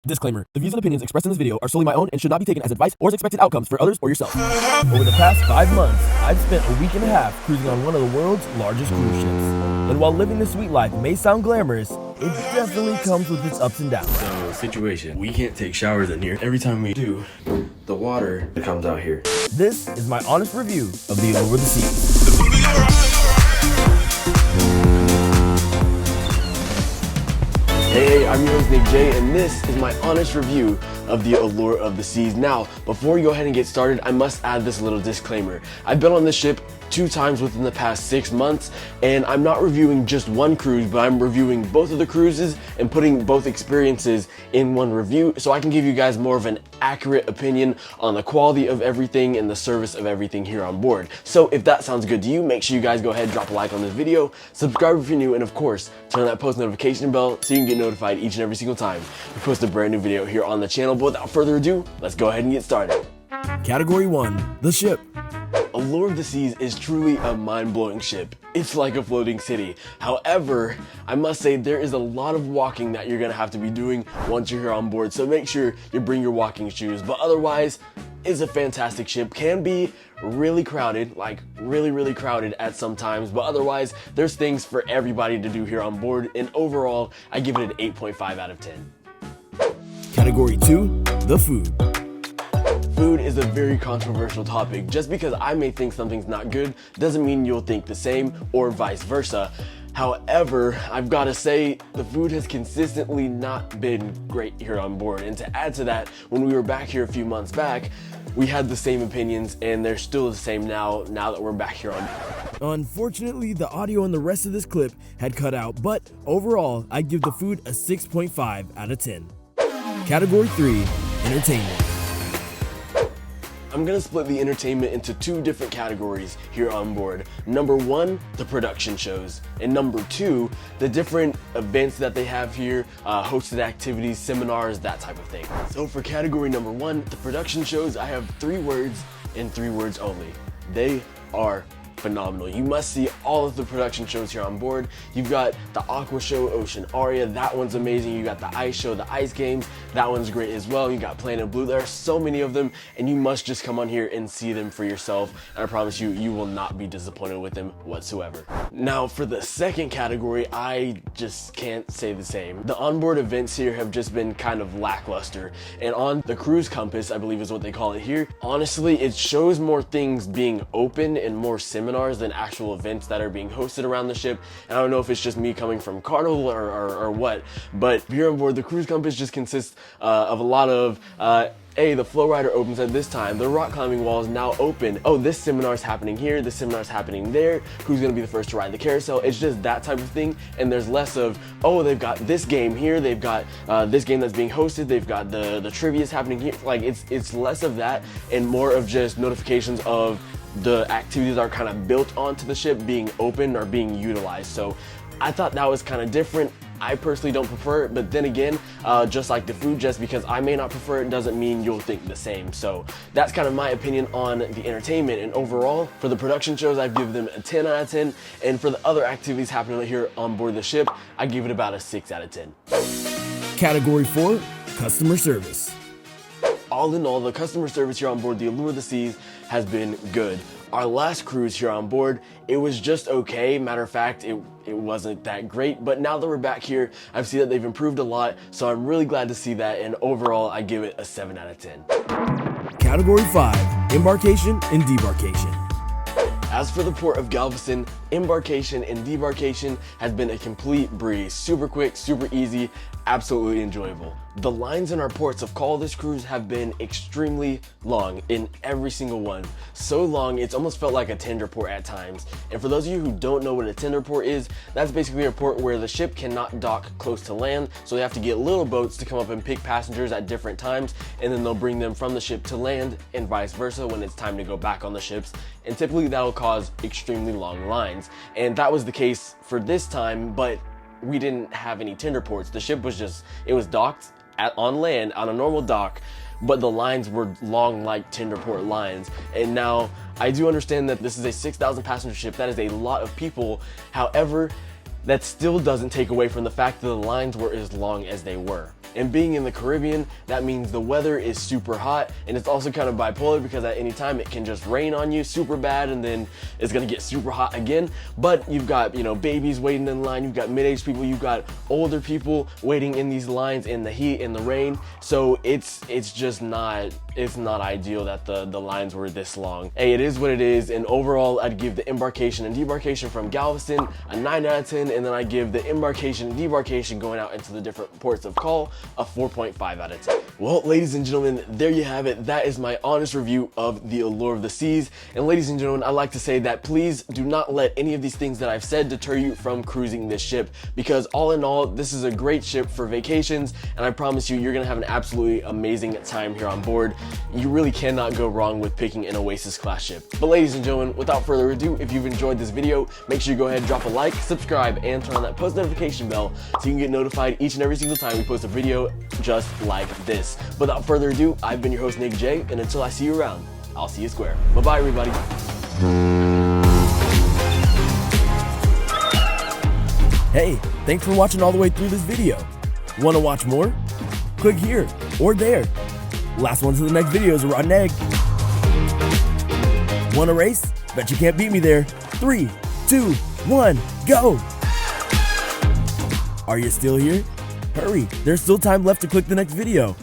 Disclaimer: the views and opinions expressed in this video are solely my own and should not be taken as advice or as expected outcomes for others or yourself. Over the past 5 months, I've spent a week and a half cruising on one of the world's largest cruise ships. And while living the sweet life may sound glamorous, it definitely comes with its ups and downs. So, situation, we can't take showers in here. Every time we do, the water comes out here. This is my honest review of the Allure of the Seas. Hey, I'm your host Nick J, and this is my honest review of the Allure of the Seas. Now, before we go ahead and get started, I must add this little disclaimer. I've been on this ship 2 times within the past 6 months, and I'm not reviewing just one cruise, but I'm reviewing both of the cruises and putting both experiences in one review so I can give you guys more of an accurate opinion on the quality of everything and the service of everything here on board. So if that sounds good to you, make sure you guys go ahead and drop a like on this video, subscribe if you're new, and of course, turn on that post notification bell so you can get notified each and every single time we post a brand new video here on the channel. But without further ado, let's go ahead and get started. Category 1, the ship. Allure of the Seas is truly a mind-blowing ship. It's like a floating city. However, I must say there is a lot of walking that you're gonna have to be doing once you're here on board, so make sure you bring your walking shoes. But otherwise, it's a fantastic ship. Can be really crowded, like really crowded at some times, but otherwise, there's things for everybody to do here on board, and overall, I give it an 8.5 out of 10. Category 2, the food. Food is a very controversial topic. Just because I may think something's not good doesn't mean you'll think the same, or vice versa. However, I've got to say the food has consistently not been great here on board. And to add to that, when we were back here a few months back, we had the same opinions, and they're still the same now that we're back here on board. Unfortunately, the audio in the rest of this clip had cut out, but overall, I give the food a 6.5 out of 10. Category 3, entertainment. I'm gonna split the entertainment into 2 different categories here on board. Number 1, the production shows, and number 2, the different events that they have here, hosted activities, seminars, that type of thing. So for category number 1, the production shows, I have 3 words and 3 words only. They are phenomenal. You must see all of the production shows here on board. You've got the Aqua Show, Ocean Aria, that one's amazing. You got the Ice Show, the Ice Games, that one's great as well. You got Planet Blue. There are so many of them, and you must just come on here and see them for yourself, and I promise you, you will not be disappointed with them whatsoever. Now, for the second category, I just can't say the same. The onboard events here have just been kind of lackluster, and on the Cruise Compass, I believe is what they call it here, honestly, it shows more things being open and more seminars than actual events that are being hosted around the ship. And I don't know if it's just me coming from Carnival or what, but here on board, the Cruise Compass just consists of a lot of hey, the flow rider opens at this time, the rock climbing wall is now open, oh, this seminar is happening here, this seminar is happening there, who's gonna be the first to ride the carousel. It's just that type of thing, and there's less of, oh, they've got this game here, they've got this game that's being hosted, they've got the trivia's happening here. Like, it's less of that and more of just notifications of the activities that are kind of built onto the ship being open or being utilized. So I thought that was kind of different. I personally don't prefer it, but then again, just like the food, just because I may not prefer it doesn't mean you'll think the same. So that's kind of my opinion on the entertainment. And overall, for the production shows, I give them a 10 out of 10. And for the other activities happening here on board the ship, I give it about a 6 out of 10. Category 4, customer service. All in all, the customer service here on board the Allure of the Seas has been good. Our last cruise here on board, it was just okay. Matter of fact, it wasn't that great, but now that we're back here, I've seen that they've improved a lot, so I'm really glad to see that, and overall, I give it a 7 out of 10. Category 5, embarkation and debarkation. As for the port of Galveston, embarkation and debarkation has been a complete breeze. Super quick, super easy, absolutely enjoyable. The lines in our ports of call this cruise have been extremely long in every single one. So long, it's almost felt like a tender port at times. And for those of you who don't know what a tender port is, that's basically a port where the ship cannot dock close to land, so they have to get little boats to come up and pick passengers at different times, and then they'll bring them from the ship to land and vice versa when it's time to go back on the ships. And typically that'll cause extremely long lines. And that was the case for this time, but we didn't have any tender ports. The ship was just, it was docked on land on a normal dock, but the lines were long like tender port lines. And now I do understand that this is a 6,000 passenger ship. That is a lot of people. However, that still doesn't take away from the fact that the lines were as long as they were. And being in the Caribbean, that means the weather is super hot, and it's also kind of bipolar because at any time it can just rain on you super bad and then it's gonna get super hot again. But you've got, you know, babies waiting in line, you've got mid-aged people, you've got older people waiting in these lines in the heat, in the rain. So it's just not, it's not ideal that the lines were this long. Hey, it is what it is, and overall I'd give the embarkation and debarkation from Galveston a 9 out of 10, and then I give the embarkation and debarkation going out into the different ports of call a 4.5 out of 10. Well, ladies and gentlemen, there you have it. That is my honest review of the Allure of the Seas. And ladies and gentlemen, I'd like to say that please do not let any of these things that I've said deter you from cruising this ship, because all in all, this is a great ship for vacations, and I promise you, you're gonna have an absolutely amazing time here on board. You really cannot go wrong with picking an Oasis class ship. But ladies and gentlemen, without further ado, if you've enjoyed this video, make sure you go ahead and drop a like, subscribe, and turn on that post notification bell so you can get notified each and every single time we post a video just like this. Without further ado, I've been your host, Nick J, and until I see you around, I'll see you square. Bye-bye, everybody. Hey, thanks for watching all the way through this video. Want to watch more? Click here or there. Last one to the next video is a rotten egg. Want a race? Bet you can't beat me there. 3, 2, 1, go! Are you still here? Hurry, there's still time left to click the next video.